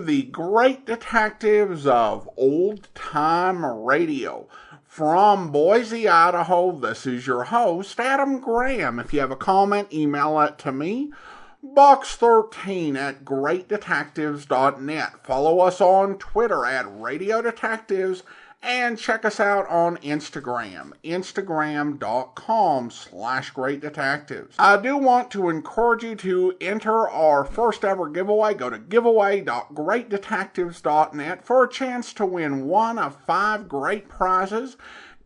the great detectives of old-time radio. From Boise, Idaho, this is your host, Adam Graham. If you have a comment, email it to me, box13@greatdetectives.net. Follow us on Twitter @Radio Detectives, and check us out on Instagram, instagram.com/greatdetectives. I do want to encourage you to enter our first ever giveaway. Go to giveaway.greatdetectives.net for a chance to win one of 5 great prizes,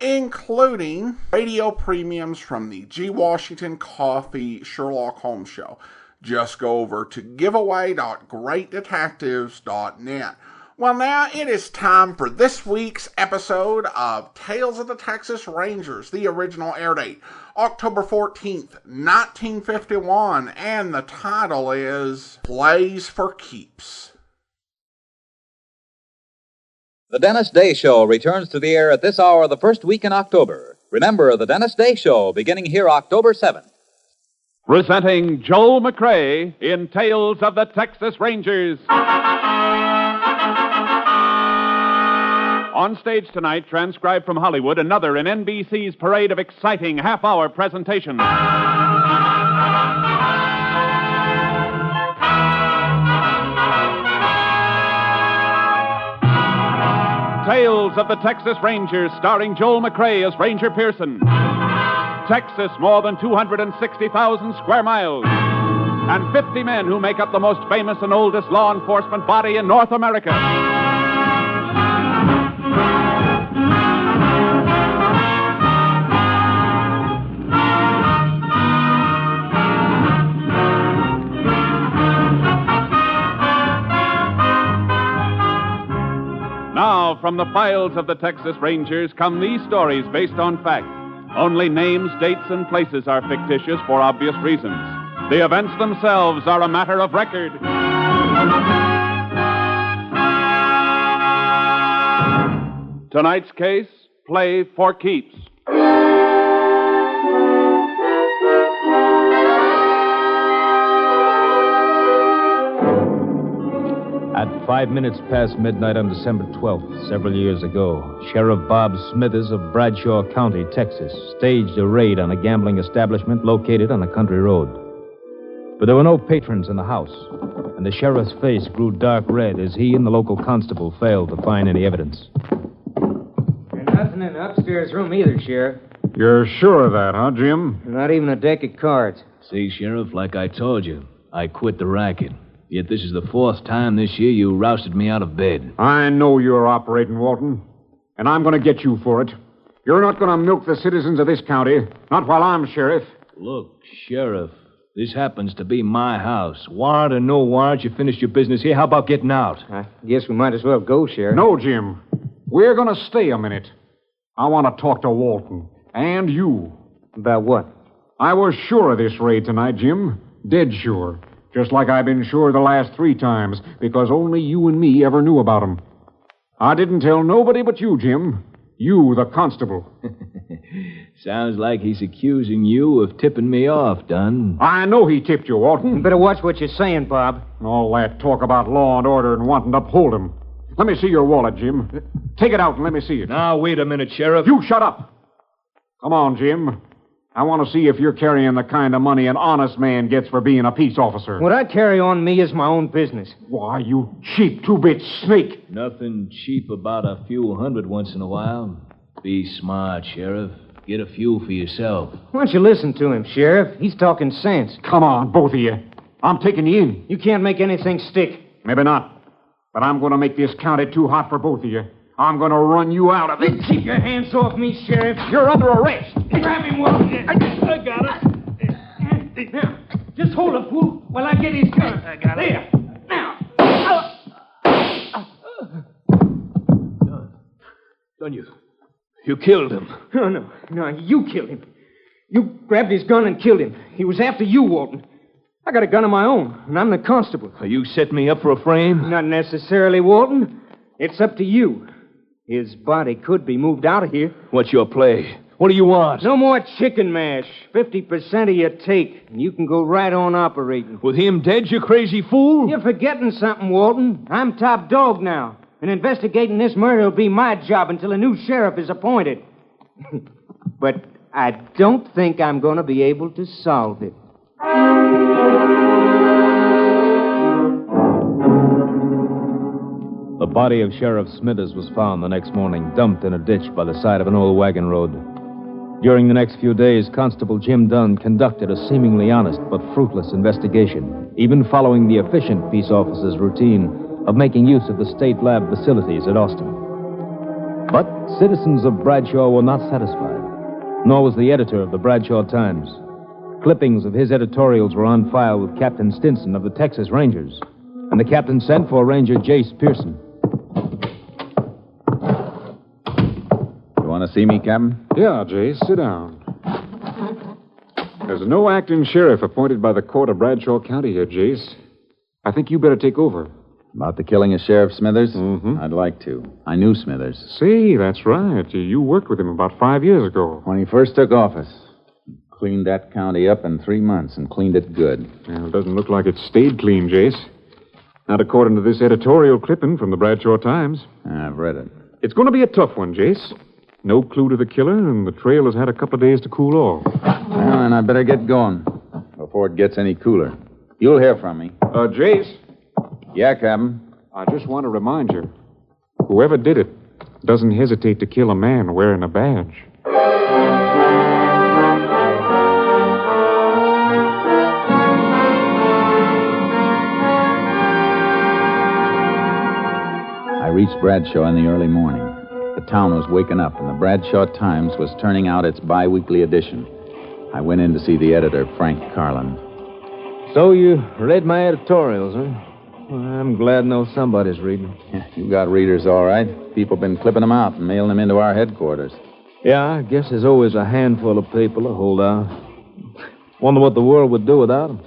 including radio premiums from the G. Washington Coffee Sherlock Holmes Show. Just go over to giveaway.greatdetectives.net. Well, now it is time for this week's episode of Tales of the Texas Rangers. The original air date, October 14th, 1951, and the title is Plays for Keeps. The Dennis Day Show returns to the air at this hour the first week in October. Remember, the Dennis Day Show, beginning here October 7th. Presenting Joel McCrea in Tales of the Texas Rangers. On stage tonight, transcribed from Hollywood, another in NBC's parade of exciting half-hour presentations. Tales of the Texas Rangers, starring Joel McCrea as Ranger Pearson. Texas, more than 260,000 square miles. And 50 men who make up the most famous and oldest law enforcement body in North America. Now, from the files of the Texas Rangers come these stories based on fact. Only names, dates, and places are fictitious for obvious reasons. The events themselves are a matter of record. Tonight's case, Play for Keeps. At 5 minutes past midnight on December 12th, several years ago, Sheriff Bob Smithers of Bradshaw County, Texas, staged a raid on a gambling establishment located on a country road. But there were no patrons in the house, and the sheriff's face grew dark red as he and the local constable failed to find any evidence. There's nothing in the upstairs room either, Sheriff. You're sure of that, huh, Jim? Not even a deck of cards. See, Sheriff, like I told you, I quit the racket. Yet this is the 4th time this year you rousted me out of bed. I know you're operating, Walton, and I'm going to get you for it. You're not going to milk the citizens of this county, not while I'm sheriff. Look, Sheriff, this happens to be my house. Warrant or no warrant, you finished your business here. How about getting out? I guess we might as well go, Sheriff. No, Jim. We're going to stay a minute. I want to talk to Walton, and you. About what? I was sure of this raid tonight, Jim. Dead sure. Just like I've been sure the last 3 times, because only you and me ever knew about them. I didn't tell nobody but you, Jim. You, the constable. Sounds like he's accusing you of tipping me off, Dunn. I know he tipped you, Walton. You better watch what you're saying, Bob. All that talk about law and order and wanting to uphold them. Let me see your wallet, Jim. Take it out and let me see it. Now, wait a minute, Sheriff. You shut up. Come on, Jim. I want to see if you're carrying the kind of money an honest man gets for being a peace officer. What I carry on me is my own business. Why, you cheap 2-bit snake. Nothing cheap about a few hundred once in a while. Be smart, Sheriff. Get a few for yourself. Why don't you listen to him, Sheriff? He's talking sense. Come on, both of you. I'm taking you in. You can't make anything stick. Maybe not. But I'm going to make this county too hot for both of you. I'm going to run you out of it. Keep your hands off me, Sheriff. You're under arrest. Grab him, Walton. I got it. Now, just hold it, fool, while I get his gun. I got it. There. Now. Dunn, you killed him. No, you killed him. You grabbed his gun and killed him. He was after you, Walton. I got a gun of my own, and I'm the constable. You set me up for a frame? Not necessarily, Walton. It's up to you. His body could be moved out of here. What's your play? What do you want? No more chicken mash. 50% of your take, and you can go right on operating. With him dead, you crazy fool? You're forgetting something, Walton. I'm top dog now, and investigating this murder will be my job until a new sheriff is appointed. But I don't think I'm going to be able to solve it. The body of Sheriff Smithers was found the next morning, dumped in a ditch by the side of an old wagon road. During the next few days, Constable Jim Dunn conducted a seemingly honest but fruitless investigation, even following the efficient peace officer's routine of making use of the state lab facilities at Austin. But citizens of Bradshaw were not satisfied, nor was the editor of the Bradshaw Times. Clippings of his editorials were on file with Captain Stinson of the Texas Rangers, and the captain sent for Ranger Jayce Pearson. You want to see me, Captain? Yeah, Jayce, sit down. There's no acting sheriff appointed by the court of Bradshaw County here, Jayce. I think you better take over. About the killing of Sheriff Smithers? Mm-hmm. I'd like to. I knew Smithers. See, that's right. You worked with him about 5 years ago. When he first took office, cleaned that county up in 3 months and cleaned it good. Well, it doesn't look like it stayed clean, Jayce. Not according to this editorial clipping from the Bradshaw Times. I've read it. It's going to be a tough one, Jayce. No clue to the killer, and the trail has had a couple of days to cool off. Well, then I better get going before it gets any cooler. You'll hear from me. Jayce, Yeah, Captain. I just want to remind you, whoever did it doesn't hesitate to kill a man wearing a badge. I reached Bradshaw in the early morning. The town was waking up, and the Bradshaw Times was turning out its bi-weekly edition. I went in to see the editor, Frank Carlin. So you read my editorials, huh? Well, I'm glad to know somebody's reading. You got readers, all right. People been clipping them out and mailing them into our headquarters. Yeah, I guess there's always a handful of people to hold out. Wonder what the world would do without them.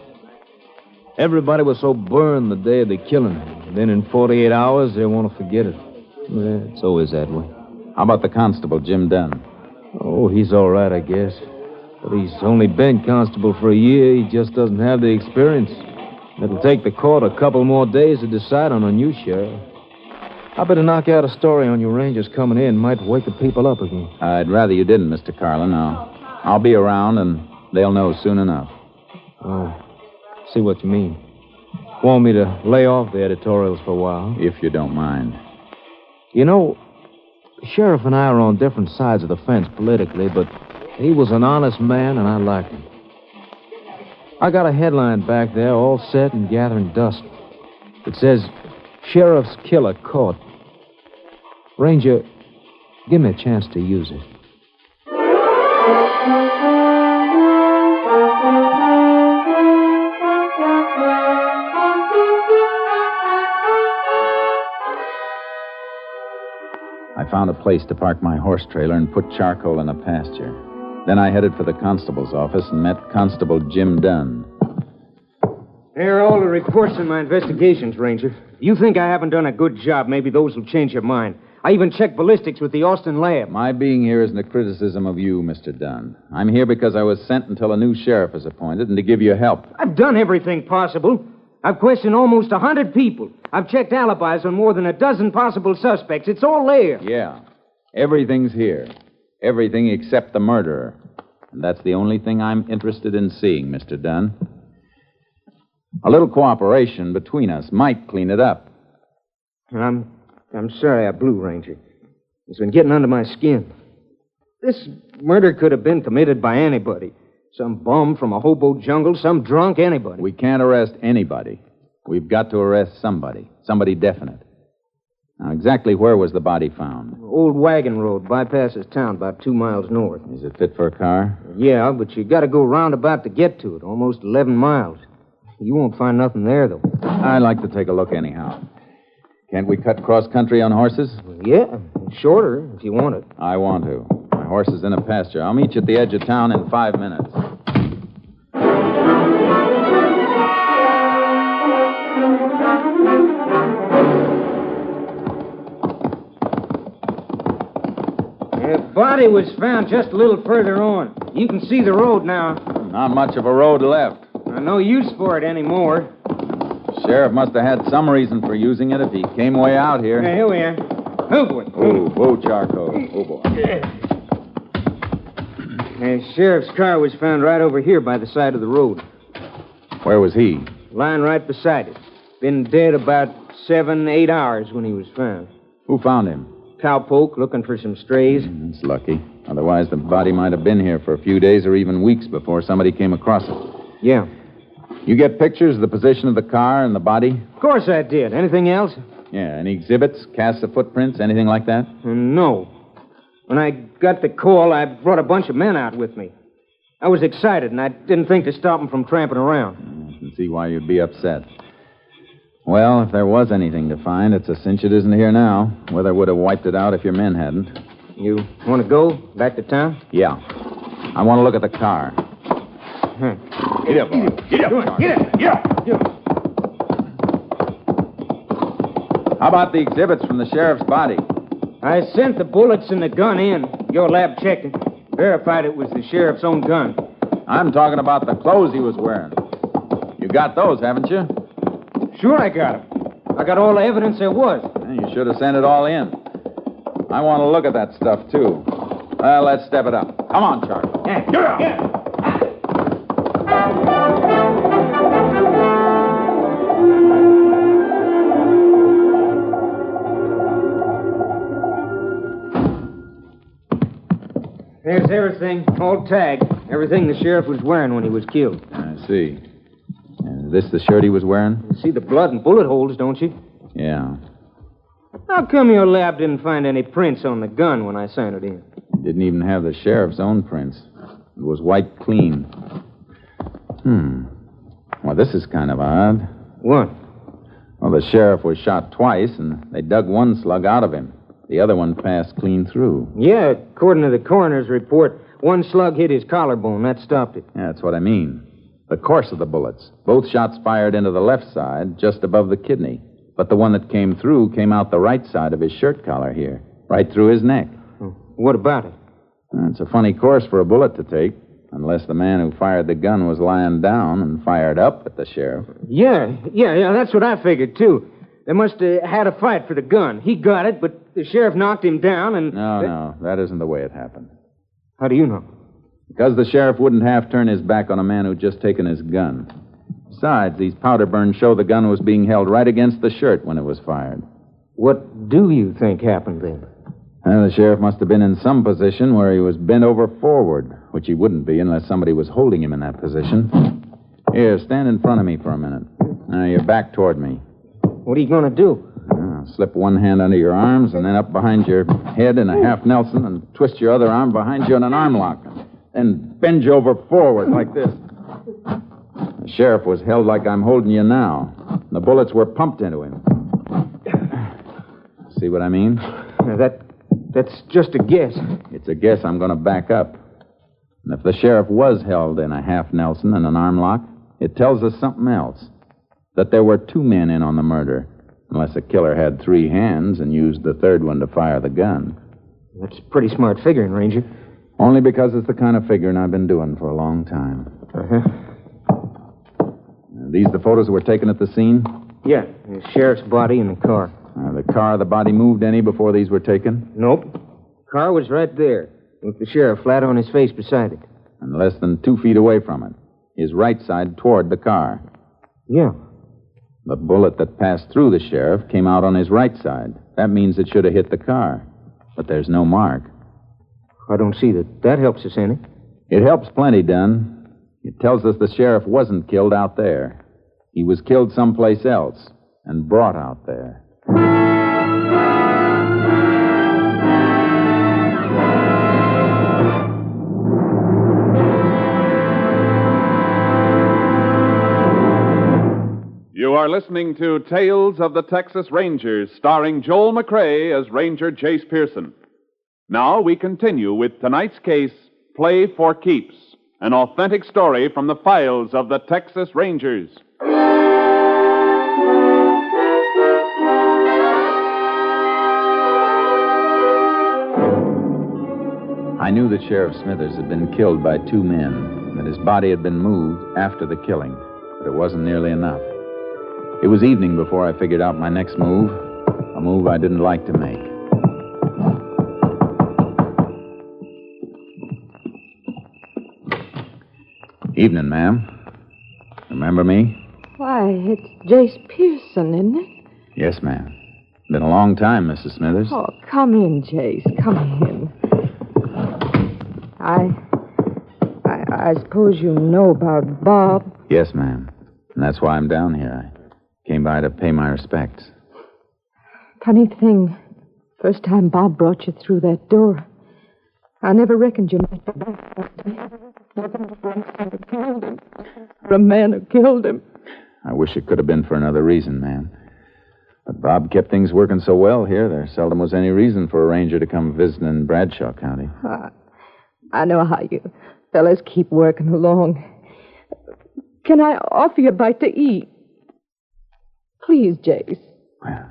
Everybody was so burned the day of the killing. Then in 48 hours, they want to forget it. Yeah, it's always that way. How about the constable, Jim Dunn? Oh, he's all right, I guess. But he's only been constable for a year. He just doesn't have the experience. It'll take the court a couple more days to decide on a new sheriff. I better knock out a story on your Rangers coming in. Might wake the people up again. I'd rather you didn't, Mr. Carlin. I'll be around, and they'll know soon enough. Oh, see what you mean. Want me to lay off the editorials for a while? If you don't mind. You know, the sheriff and I are on different sides of the fence politically, but he was an honest man, and I liked him. I got a headline back there, all set and gathering dust. It says, Sheriff's Killer Caught. Ranger, give me a chance to use it. I found a place to park my horse trailer and put charcoal in a pasture. Then I headed for the constable's office and met Constable Jim Dunn. Here are all the reports in my investigations, Ranger. You think I haven't done a good job, maybe those will change your mind. I even checked ballistics with the Austin lab. My being here isn't a criticism of you, Mr. Dunn. I'm here because I was sent until a new sheriff is appointed and to give you help. I've done everything possible. I've questioned almost 100 people. I've checked alibis on more than a dozen possible suspects. It's all there. Yeah. Everything's here. Everything except the murderer. And that's the only thing I'm interested in seeing, Mr. Dunn. A little cooperation between us might clean it up. I'm sorry I blew, Ranger. It's been getting under my skin. This murder could have been committed by anybody. Some bum from a hobo jungle, some drunk, anybody. We can't arrest anybody. We've got to arrest somebody. Somebody definite. Now, exactly where was the body found? Old wagon road bypasses town about 2 miles north. Is it fit for a car? Yeah, but you got to go roundabout to get to it, almost 11 miles. You won't find nothing there, though. I'd like to take a look anyhow. Can't we cut cross-country on horses? Yeah, shorter, if you want it. I want to. My horse is in a pasture. I'll meet you at the edge of town in 5 minutes. The body was found just a little further on. You can see the road now. Not much of a road left. No use for it anymore. Sheriff must have had some reason for using it if he came way out here. Here we are. Oh, boy. Whoa, Charco. Oh, boy. The sheriff's car was found right over here by the side of the road. Where was he? Lying right beside it. Been dead about 7-8 hours when he was found. Who found him? Cowpoke looking for some strays. That's lucky. Otherwise, the body might have been here for a few days or even weeks before somebody came across it. Yeah. You get pictures of the position of the car and the body? Of course I did. Anything else? Yeah. Any exhibits, casts of footprints, anything like that? No. When I got the call, I brought a bunch of men out with me. I was excited, and I didn't think to stop them from tramping around. I can see why you'd be upset. Well, if there was anything to find, it's a cinch it isn't here now. Weather would have wiped it out if your men hadn't. You want to go back to town? Yeah. I want to look at the car. Get up, boy. Get up. Get up. Get up. How about the exhibits from the sheriff's body? I sent the bullets and the gun in. Your lab checked it. Verified it was the sheriff's own gun. I'm talking about the clothes he was wearing. You got those, haven't you? Sure I got them. I got all the evidence there was. You should have sent it all in. I want to look at that stuff, too. Well, let's step it up. Come on, Charlie. Yeah. There's everything, all tagged. Everything the sheriff was wearing when he was killed. I see. Is this the shirt he was wearing? You see the blood and bullet holes, don't you? Yeah. How come your lab didn't find any prints on the gun when I sent it in? Didn't even have the sheriff's own prints. It was wiped clean. Well, this is kind of odd. What? Well, the sheriff was shot twice, and they dug one slug out of him. The other one passed clean through. Yeah, according to the coroner's report, one slug hit his collarbone. That stopped it. Yeah, that's what I mean. The course of the bullets. Both shots fired into the left side, just above the kidney. But the one that came through came out the right side of his shirt collar here, right through his neck. What about it? It's a funny course for a bullet to take, unless the man who fired the gun was lying down and fired up at the sheriff. Yeah, that's what I figured, too. They must have had a fight for the gun. He got it, but the sheriff knocked him down and... No, that isn't the way it happened. How do you know? Because the sheriff wouldn't half turn his back on a man who'd just taken his gun. Besides, these powder burns show the gun was being held right against the shirt when it was fired. What do you think happened then? Well, the sheriff must have been in some position where he was bent over forward, which he wouldn't be unless somebody was holding him in that position. Here, stand in front of me for a minute. Now, your back toward me. What are you going to do? Slip one hand under your arms and then up behind your head in a half Nelson and twist your other arm behind you in an arm lock. Then bend you over forward like this. The sheriff was held like I'm holding you now. The bullets were pumped into him. See what I mean? That's just a guess. It's a guess I'm going to back up. And if the sheriff was held in a half Nelson and an arm lock, it tells us something else. That there were two men in on the murder, unless a killer had three hands and used the third one to fire the gun. That's pretty smart figuring, Ranger. Only because it's the kind of figuring I've been doing for a long time. These the photos that were taken at the scene? Yeah, the sheriff's body in the car. The body moved any before these were taken? Nope. Car was right there, with the sheriff flat on his face beside it. And less than 2 feet away from it. His right side toward the car. Yeah. The bullet that passed through the sheriff came out on his right side. That means it should have hit the car. But there's no mark. I don't see that helps us any. It helps plenty, Dunn. It tells us the sheriff wasn't killed out there. He was killed someplace else and brought out there. You are listening to Tales of the Texas Rangers, starring Joel McCrea as Ranger Jayce Pearson. Now we continue with tonight's case, Play for Keeps, an authentic story from the files of the Texas Rangers. I knew that Sheriff Smithers had been killed by 2 men, and that his body had been moved after the killing, but it wasn't nearly enough. It was evening before I figured out my next move, a move I didn't like to make. Evening, ma'am. Remember me? Why, it's Jayce Pearson, isn't it? Yes, ma'am. Been a long time, Mrs. Smithers. Oh, come in, Jayce. Come in. I suppose you know about Bob. Yes, ma'am. And that's why I'm down here. I came by to pay my respects. Funny thing. First time Bob brought you through that door, I never reckoned you might be back that day. For a man who killed him. I wish it could have been for another reason, ma'am. But Bob kept things working so well here, there seldom was any reason for a ranger to come visiting in Bradshaw County. I know how you fellas keep working along. Can I offer you a bite to eat? Please, Jayce. Well,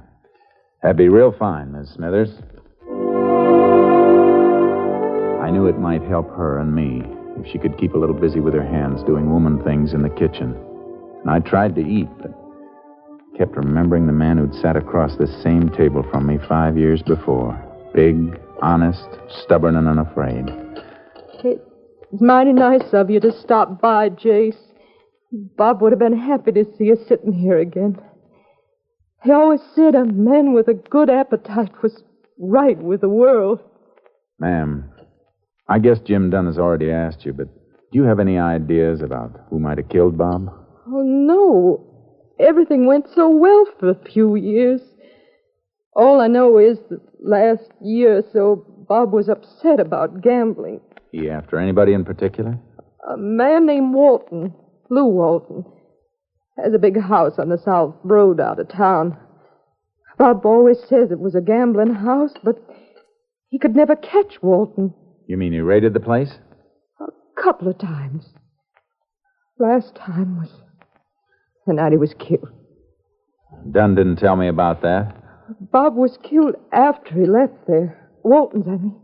that'd be real fine, Miss Smithers. I knew it might help her and me if she could keep a little busy with her hands doing woman things in the kitchen. And I tried to eat, but kept remembering the man who'd sat across this same table from me 5 years before. Big, honest, stubborn, and unafraid. It's mighty nice of you to stop by, Jayce. Bob would have been happy to see us sitting here again. He always said a man with a good appetite was right with the world. Ma'am, I guess Jim Dunn has already asked you, but do you have any ideas about who might have killed Bob? Oh, no. Everything went so well for a few years. All I know is that last year or so, Bob was upset about gambling. He after anybody in particular? A man named Walton, Lou Walton, has a big house on the South Road out of town. Bob always says it was a gambling house, but he could never catch Walton. You mean he raided the place? A couple of times. Last time was the night he was killed. Dunn didn't tell me about that. Bob was killed after he left there. Walton's, I mean.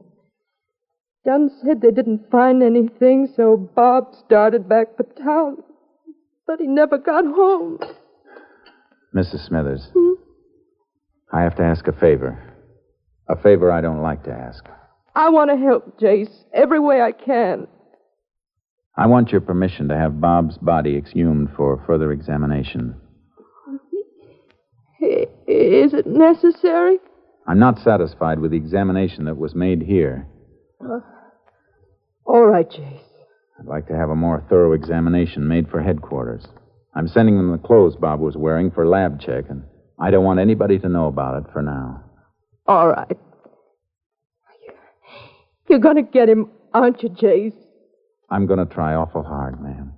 Dunn said they didn't find anything, so Bob started back for town. But he never got home. Mrs. Smithers, I have to ask a favor. A favor I don't like to ask. I want to help, Jayce, every way I can. I want your permission to have Bob's body exhumed for further examination. Is it necessary? I'm not satisfied with the examination that was made here. All right, Jayce. I'd like to have a more thorough examination made for headquarters. I'm sending them the clothes Bob was wearing for lab check, and I don't want anybody to know about it for now. All right. You're going to get him, aren't you, Jayce? I'm going to try awful hard, ma'am.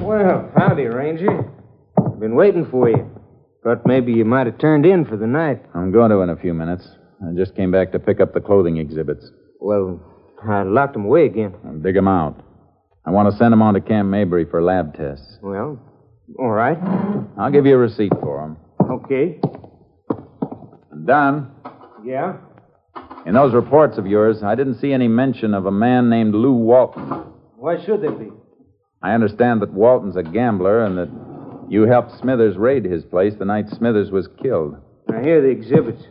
Well, howdy, Ranger. I've been waiting for you. Thought maybe you might have turned in for the night. I'm going to in a few minutes. I just came back to pick up the clothing exhibits. Well, I locked them away again. I'll dig them out. I want to send them on to Camp Mabry for lab tests. Well, all right. I'll give you a receipt for them. Okay. Don, Yeah? in those reports of yours, I didn't see any mention of a man named Lou Walton. Why should there be? I understand that Walton's a gambler and that you helped Smithers raid his place the night Smithers was killed. Now, here are the exhibits.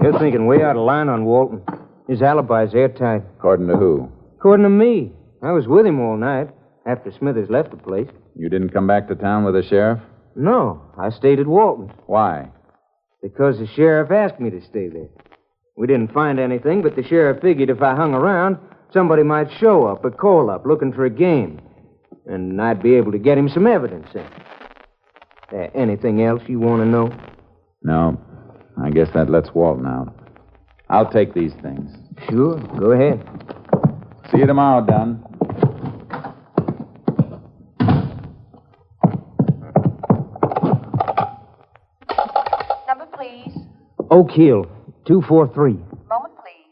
You're thinking way out of line on Walton. His alibi's airtight. According to who? According to me. I was with him all night after Smithers left the place. You didn't come back to town with the sheriff? No, I stayed at Walton's. Why? Because the sheriff asked me to stay there. We didn't find anything, but the sheriff figured if I hung around, somebody might show up or call up looking for a game. And I'd be able to get him some evidence then. Anything else you want to know? No. I guess that lets Walton out. I'll take these things. Sure, go ahead. See you tomorrow, Dunn. Number, please. Oak Hill, 243. Moment, please.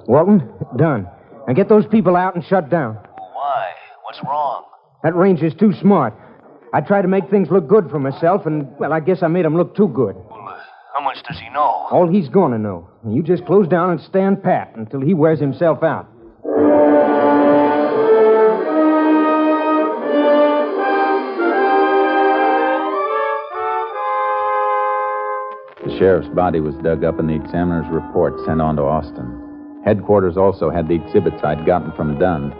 Walton, done. Now get those people out and shut down. Why? What's wrong? That Ranger's too smart. I tried to make things look good for myself, and, well, I guess I made him look too good. Well, how much does he know? All he's gonna know. You just close down and stand pat until he wears himself out. The sheriff's body was dug up and the examiner's report sent on to Austin. Headquarters also had the exhibits I'd gotten from Dunn.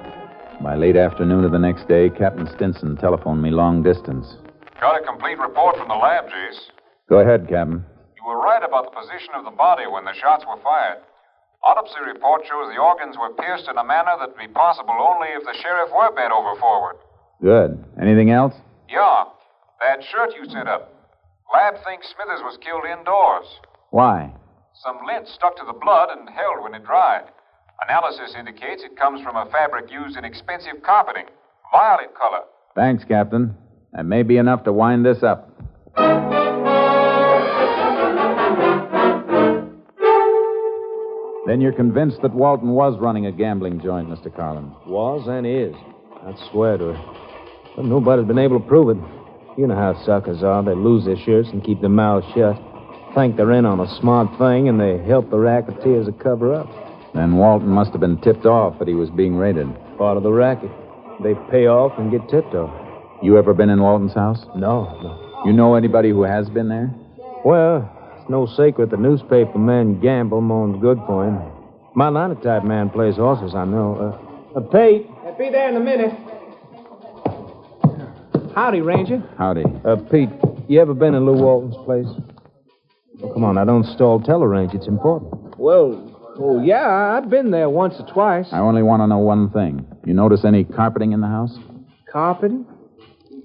By late afternoon of the next day, Captain Stinson telephoned me long distance. Got a complete report from the lab, Jayce. Go ahead, Captain. You were right about the position of the body when the shots were fired. Autopsy report shows the organs were pierced in a manner that'd be possible only if the sheriff were bent over forward. Good. Anything else? Yeah, that shirt you sent up. Lab thinks Smithers was killed indoors. Why? Some lint stuck to the blood and held when it dried. Analysis indicates it comes from a fabric used in expensive carpeting. Violet color. Thanks, Captain. That may be enough to wind this up. Then you're convinced that Walton was running a gambling joint, Mr. Carlin. Was and is. I'd swear to it. But nobody's been able to prove it. You know how suckers are. They lose their shirts and keep their mouths shut. Think they're in on a smart thing, and they help the racketeers to cover up. Then Walton must have been tipped off that he was being raided. Part of the racket. They pay off and get tipped off. You ever been in Walton's house? No. You know anybody who has been there? Well, it's no secret the newspaper men gamble more's good for him. My linotype man plays horses, I know. Pete. Be there in a minute. Howdy, Ranger. Howdy. Pete, you ever been in Lou Walton's place? Oh, come on, now don't stall. Tell her, Ranger. It's important. Well, yeah, I've been there once or twice. I only want to know one thing. You notice any carpeting in the house? Carpeting?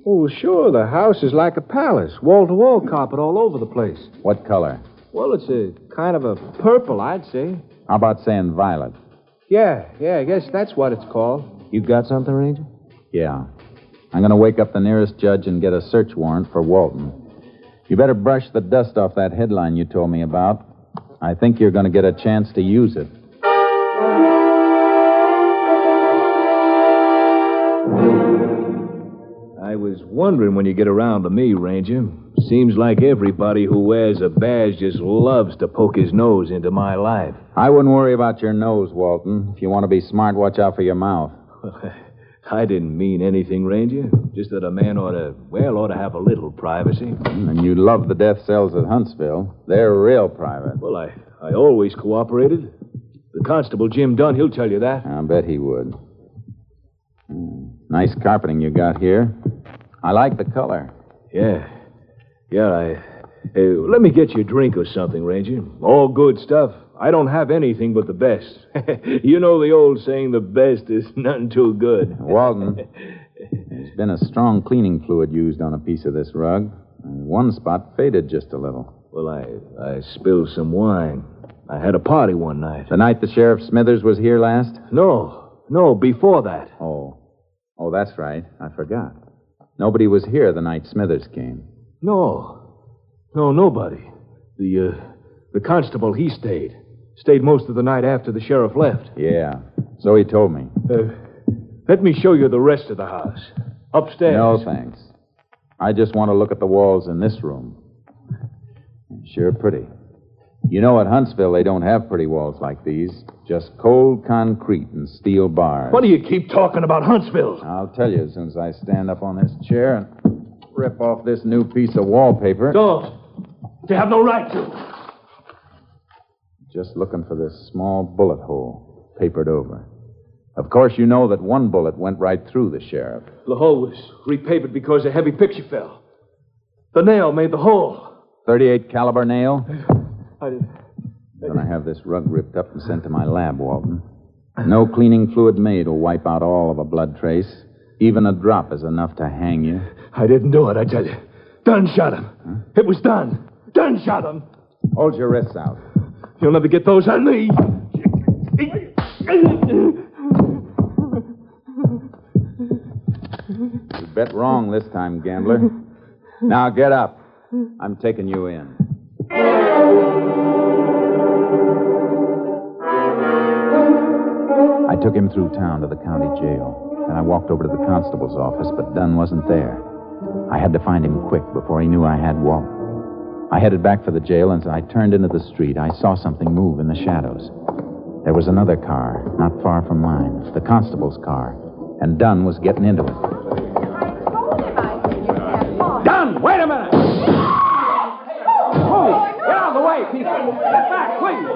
Oh, sure. The house is like a palace. Wall-to-wall carpet all over the place. What color? Well, it's a kind of a purple, I'd say. How about saying violet? Yeah, I guess that's what it's called. You got something, Ranger? Yeah. I'm going to wake up the nearest judge and get a search warrant for Walton. You better brush the dust off that headline you told me about. I think you're going to get a chance to use it. I was wondering when you get around to me, Ranger. Seems like everybody who wears a badge just loves to poke his nose into my life. I wouldn't worry about your nose, Walton. If you want to be smart, watch out for your mouth. I didn't mean anything, Ranger. Just that a man ought to have a little privacy. And you love the death cells at Huntsville. They're real private. Well, I always cooperated. The constable, Jim Dunn, he'll tell you that. I bet he would. Nice carpeting you got here. I like the color. Yeah, let me get you a drink or something, Ranger. All good stuff. I don't have anything but the best. You know the old saying, the best is none too good. Walton, there's been a strong cleaning fluid used on a piece of this rug. And one spot faded just a little. Well, I spilled some wine. I had a party one night. The night the Sheriff Smithers was here last? No, before that. Oh, that's right. I forgot. Nobody was here the night Smithers came. No, nobody. The constable, he stayed. Stayed most of the night after the sheriff left. Yeah, so he told me. Let me show you the rest of the house. Upstairs. No, thanks. I just want to look at the walls in this room. Sure pretty. You know, at Huntsville, they don't have pretty walls like these. Just cold concrete and steel bars. What do you keep talking about Huntsville? I'll tell you as soon as I stand up on this chair and rip off this new piece of wallpaper. Don't. You have no right to. Just looking for this small bullet hole, papered over. Of course, you know that one bullet went right through the sheriff. The hole was repapered because a heavy picture fell. The nail made the hole. 38 caliber nail? I'm gonna have this rug ripped up and sent to my lab, Walton. No cleaning fluid made will wipe out all of a blood trace. Even a drop is enough to hang you. I didn't do it, I tell you. Dunn shot him. Huh? It was Dunn. Dunn shot him. Hold your wrists out. You'll never get those on me. You bet wrong this time, gambler. Now get up. I'm taking you in. I took him through town to the county jail. Then I walked over to the constable's office, but Dunn wasn't there. I had to find him quick before he knew I had Walt. I headed back for the jail, and as I turned into the street, I saw something move in the shadows. There was another car, not far from mine, the constable's car, and Dunn was getting into it. Dunn, wait a minute! Move! Get out of the way, people! Get back, please!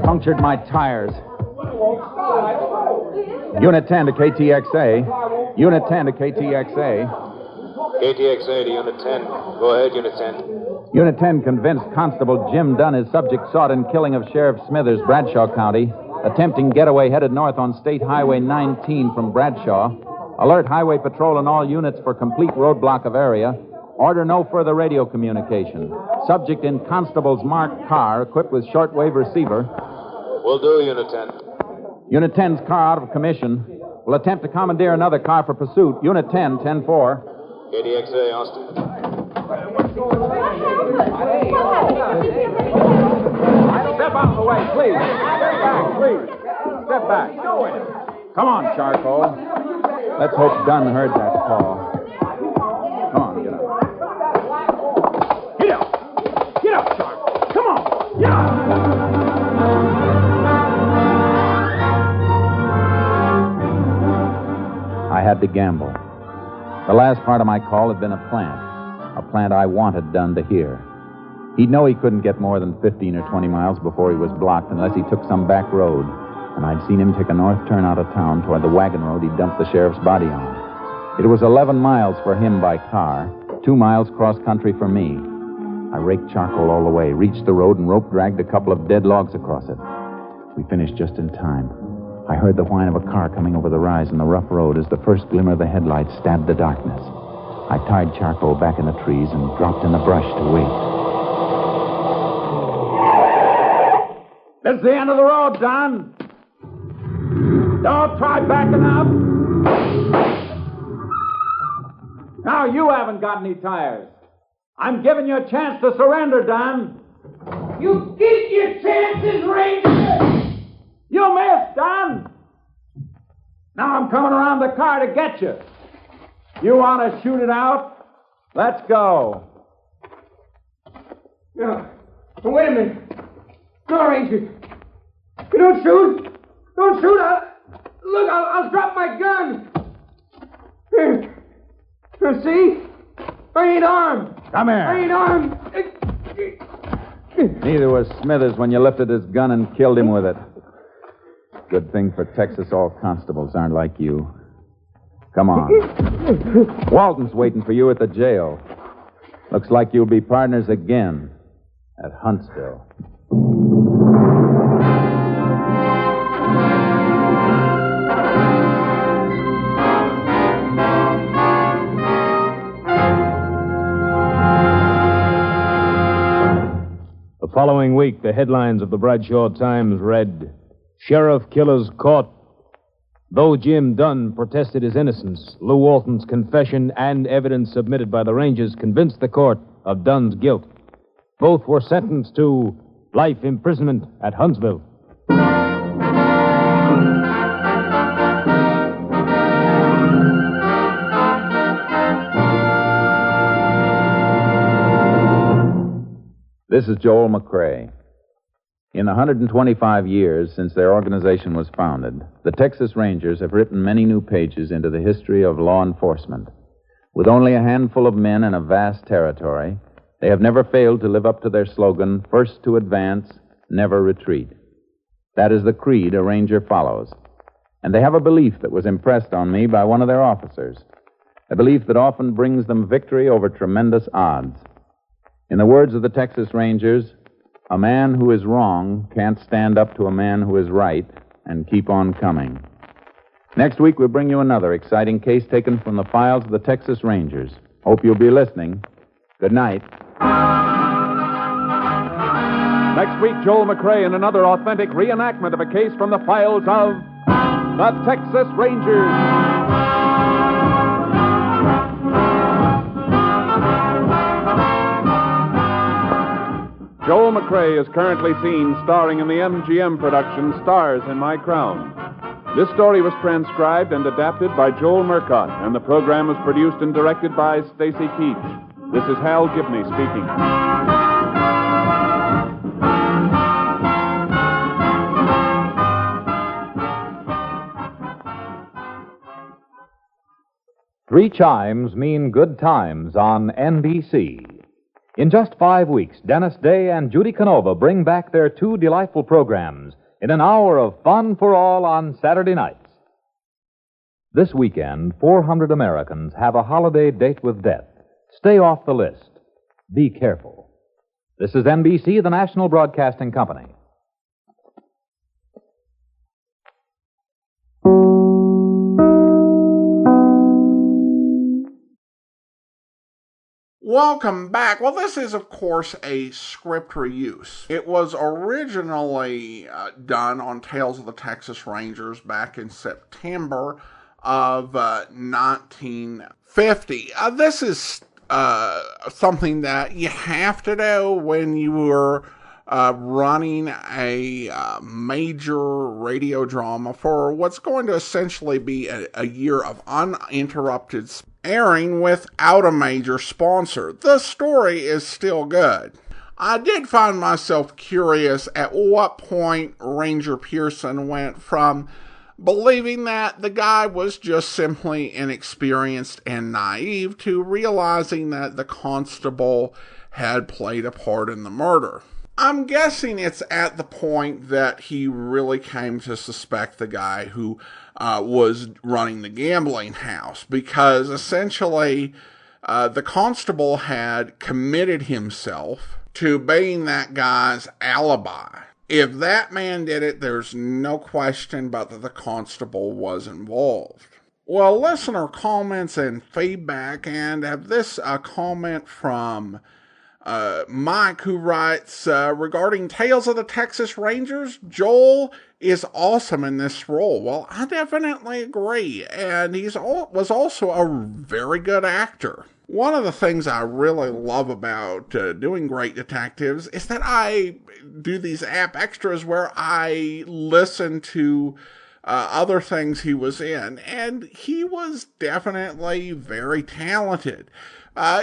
Punctured my tires. Unit 10 to KTXA. Unit 10 to KTXA. KTXA to Unit 10. Go ahead, Unit 10. Unit 10 convinced Constable Jim Dunn is subject sought in killing of Sheriff Smithers, Bradshaw County. Attempting getaway headed north on State Highway 19 from Bradshaw. Alert Highway Patrol and all units for complete roadblock of area. Order no further radio communication. Subject in Constable's marked car equipped with shortwave receiver. Will do, Unit 10. Unit 10's car out of commission. Will attempt to commandeer another car for pursuit. Unit 10, 10-4. KDXA, Austin. Step out of the way, please. Step back, please. Step back. Come on, Charcoal. Let's hope Dunn heard that call. Come on, get up. Get up! Get up, Charcoal! Come on! Get up! I had to gamble. The last part of my call had been a plant I wanted Dunn to hear. He'd know he couldn't get more than 15 or 20 miles before he was blocked unless he took some back road, and I'd seen him take a north turn out of town toward the wagon road he'd dumped the sheriff's body on. It was 11 miles for him by car, 2 miles cross-country for me. I raked charcoal all the way, reached the road, and rope-dragged a couple of dead logs across it. We finished just in time. I heard the whine of a car coming over the rise in the rough road as the first glimmer of the headlights stabbed the darkness. I tied charcoal back in the trees and dropped in the brush to wait. This is the end of the road, Don. Don't try backing up. Now you haven't got any tires. I'm giving you a chance to surrender, Don. You get your chances, Ranger. You missed, Don. Now I'm coming around the car to get you. You want to shoot it out? Let's go. No. Wait a minute. No, Ranger. You don't shoot. Don't shoot. I'll drop my gun. Here. See? I ain't armed. Come here. I ain't armed. Neither was Smithers when you lifted his gun and killed him with it. Good thing for Texas all constables aren't like you. Come on. Walton's waiting for you at the jail. Looks like you'll be partners again at Huntsville. The following week, the headlines of the Bradshaw Times read, Sheriff Killers Caught. Though Jim Dunn protested his innocence, Lou Walton's confession and evidence submitted by the Rangers convinced the court of Dunn's guilt. Both were sentenced to life imprisonment at Huntsville. This is Joel McCrae. In the 125 years since their organization was founded, the Texas Rangers have written many new pages into the history of law enforcement. With only a handful of men and a vast territory, they have never failed to live up to their slogan, first to advance, never retreat. That is the creed a Ranger follows. And they have a belief that was impressed on me by one of their officers, a belief that often brings them victory over tremendous odds. In the words of the Texas Rangers, a man who is wrong can't stand up to a man who is right and keep on coming. Next week, we'll bring you another exciting case taken from the files of the Texas Rangers. Hope you'll be listening. Good night. Next week, Joel McCrea in another authentic reenactment of a case from the files of the Texas Rangers. Joel McCrea is currently seen starring in the MGM production Stars in My Crown. This story was transcribed and adapted by Joel Murcott, and the program was produced and directed by Stacy Keach. This is Hal Gibney speaking. Three chimes mean good times on NBC. In just 5 weeks, Dennis Day and Judy Canova bring back their two delightful programs in an hour of fun for all on Saturday nights. This weekend, 400 Americans have a holiday date with death. Stay off the list. Be careful. This is NBC, the National Broadcasting Company. Welcome back. Well, this is, of course, a script reuse. It was originally done on Tales of the Texas Rangers back in September of 1950. This is something that you have to do when you were running a major radio drama for what's going to essentially be a year of uninterrupted airing without a major sponsor. The story is still good. I did find myself curious at what point Ranger Pearson went from believing that the guy was just simply inexperienced and naive to realizing that the constable had played a part in the murder. I'm guessing it's at the point that he really came to suspect the guy who was running the gambling house, because essentially the constable had committed himself to being that guy's alibi. If that man did it, there's no question but that the constable was involved. Well, listener comments and feedback, and have this comment from Mike, who writes, regarding Tales of the Texas Rangers, Joel is awesome in this role. Well, I definitely agree, and was also a very good actor. One of the things I really love about doing Great Detectives is that I do these app extras where I listen to other things he was in, and he was definitely very talented,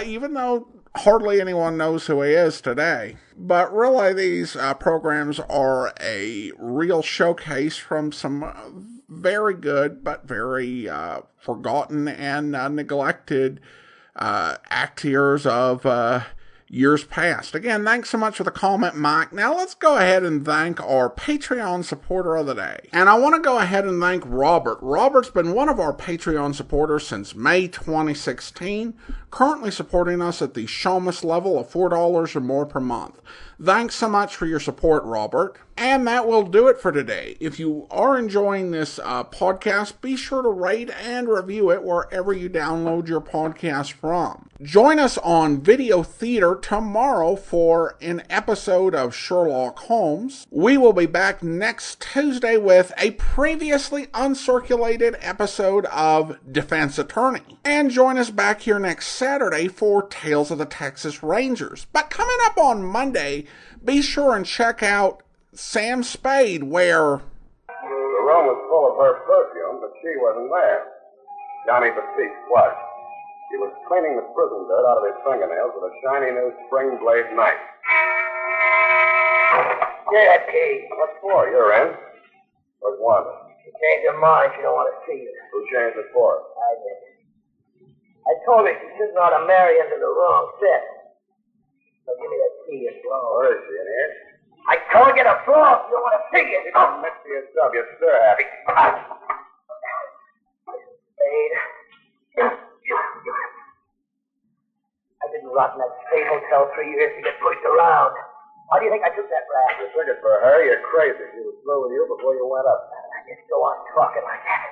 even though hardly anyone knows who he is today. But really, these programs are a real showcase from some very good but very forgotten and neglected actors of years past. Again, thanks so much for the comment, Mike. Now let's go ahead and thank our Patreon supporter of the day. And I want to go ahead and thank Robert. Robert's been one of our Patreon supporters since May 2016, currently supporting us at the Showmas level of $4 or more per month. Thanks so much for your support, Robert. And that will do it for today. If you are enjoying this podcast, be sure to rate and review it wherever you download your podcast from. Join us on Video Theater tomorrow for an episode of Sherlock Holmes. We will be back next Tuesday with a previously uncirculated episode of Defense Attorney. And join us back here next Saturday for Tales of the Texas Rangers. But coming up on Monday, be sure and check out Sam Spade, where the room was full of her perfume, but she wasn't there. Johnny Batiste was. He was cleaning the prison dirt out of his fingernails with a shiny new spring blade knife. Get that key. What for? You're in. Where's Wanda? She changed her mind. She don't want to see you. Who changed it for? I did. I told her she shouldn't ought to marry into the wrong set. So give me that key and blow. Where is she, in here? I told you to blow. You don't want to see it. Oh, Mr. yourself. You're stir happy. Spade. I've been rotting that Spade Hotel 3 years to get pushed around. Why do you think I took that rap? You took it for her. You're crazy. She was through with you before you went up. I just go on talking like that.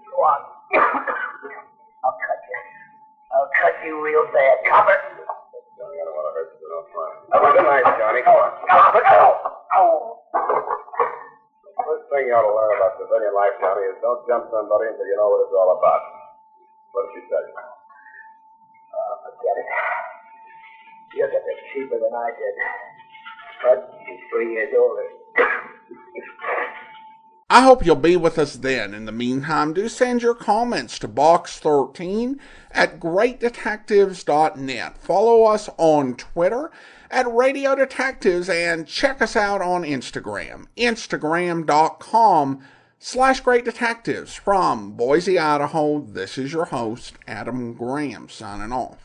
Go on. I'll cut you. I'll cut you real bad. Copper. I don't want to hurt you, so don't try. Good night, Johnny. First thing you ought to learn about civilian life, Johnny, is don't jump somebody until you know what it's all about. What did she tell you? Forget it. You got it cheaper than I did. But she's 3 years older. I hope you'll be with us then. In the meantime, do send your comments to box13@greatdetectives.net. Follow us on Twitter @Radio Detectives and check us out on Instagram. Instagram.com/Great Detectives. From Boise, Idaho, this is your host, Adam Graham, signing off.